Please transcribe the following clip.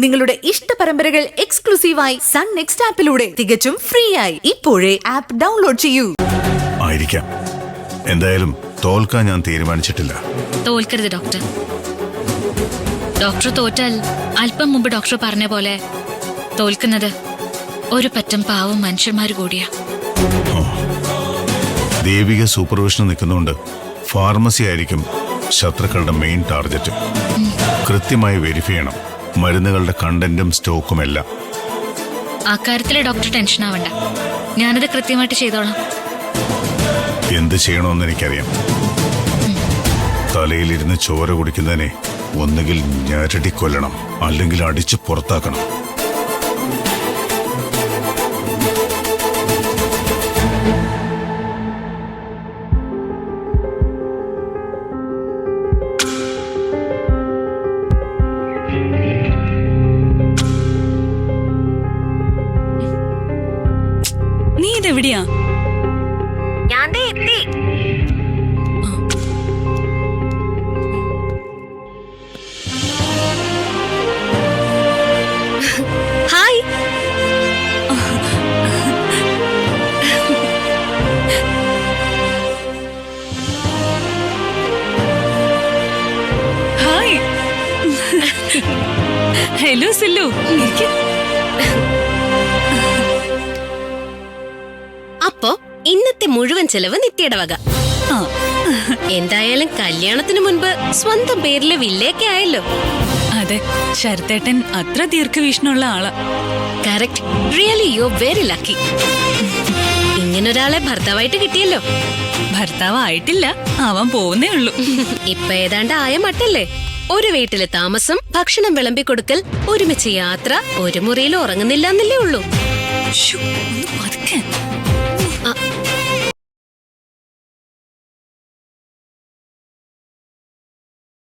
നിങ്ങളുടെ ഇഷ്ട പരമ്പരകൾ എക്സ്ക്ലൂസീവായി സൺ നെക്സ്റ്റ് ആപ്പിലൂടെ തികച്ചും ഫ്രീ ആയി ഇപ്പോഴേ ആപ്പ് ഡൗൺലോഡ് ചെയ്യൂ. ആയിരിക്കാം. എന്തായാലും തോൽക്കാൻ ഞാൻ തീരുമാനിച്ചിട്ടില്ല. തോൽക്കരുത് ഡോക്ടർ. ഡോക്ടർ തോറ്റാൽ അല്പം മുമ്പ് ഡോക്ടർ പറഞ്ഞ പോലെ തോൽക്കുന്നത് ഒരു പറ്റം പാവം മനുഷ്യന്മാര് കൂടിയാ. ദേവിക സൂപ്പർവിഷൻ നിൽക്കുന്നുണ്ട്. ഫാർമസി ആയിരിക്കും ശത്രുക്കളുടെ മെയിൻ ടാർഗറ്റ്. കൃത്യമായി വെരിഫൈ ചെയ്യണം മരുന്നുകളുടെ കണ്ടന്റും സ്റ്റോക്കും എല്ലാം. ആ കാര്യത്തില് ഡോക്ടർ ടെൻഷൻ ആവണ്ട, ഞാനത് കൃത്യമായിട്ട് ചെയ്തോളാം. എന്ത് ചെയ്യണമെന്ന് എനിക്കറിയാം. തലയിലിരുന്ന് ചോര കുടിക്കുന്നതിനെ ഒന്നുകിൽ ഞരടിക്കൊല്ലണം, അല്ലെങ്കിൽ അടിച്ചു പുറത്താക്കണം. നീ ഇതെവിടെയാ? ഞാൻ എത്തി. ഹായ്. ഹായ്. ഹലോ സില്ലു. അപ്പോ ഇന്നത്തെ മുഴുവൻ ചെലവ് നിത്യയുടെ വക. എന്തായാലും കല്യാണത്തിന് മുൻപ് സ്വന്തം പേരിലെ വില്ലയൊക്കെ ആയല്ലോ. അതെ, ശരത്തേട്ടൻ അത്ര ദീർഘവീക്ഷണമുള്ള ആളാ. Correct. Really you are very lucky. ഇങ്ങനൊരാളെ ഭർത്താവായിട്ട് കിട്ടിയല്ലോ. ഭർത്താവായിട്ടില്ല, ആവാൻ പോകുന്നേ ഉള്ളൂ. ഇപ്പൊ ഏതാണ്ട് ആയ മട്ടല്ലേ. ഒരു വീട്ടിലെ താമസം, ഭക്ഷണം വിളമ്പിക്കൊടുക്കൽ, ഒരുമിച്ച് യാത്ര, ഒരു മുറിയിൽ ഉറങ്ങുന്നില്ല എന്നല്ലേ ഉള്ളൂ. ശ്ശോ, ഒന്ന് പതുക്കെ.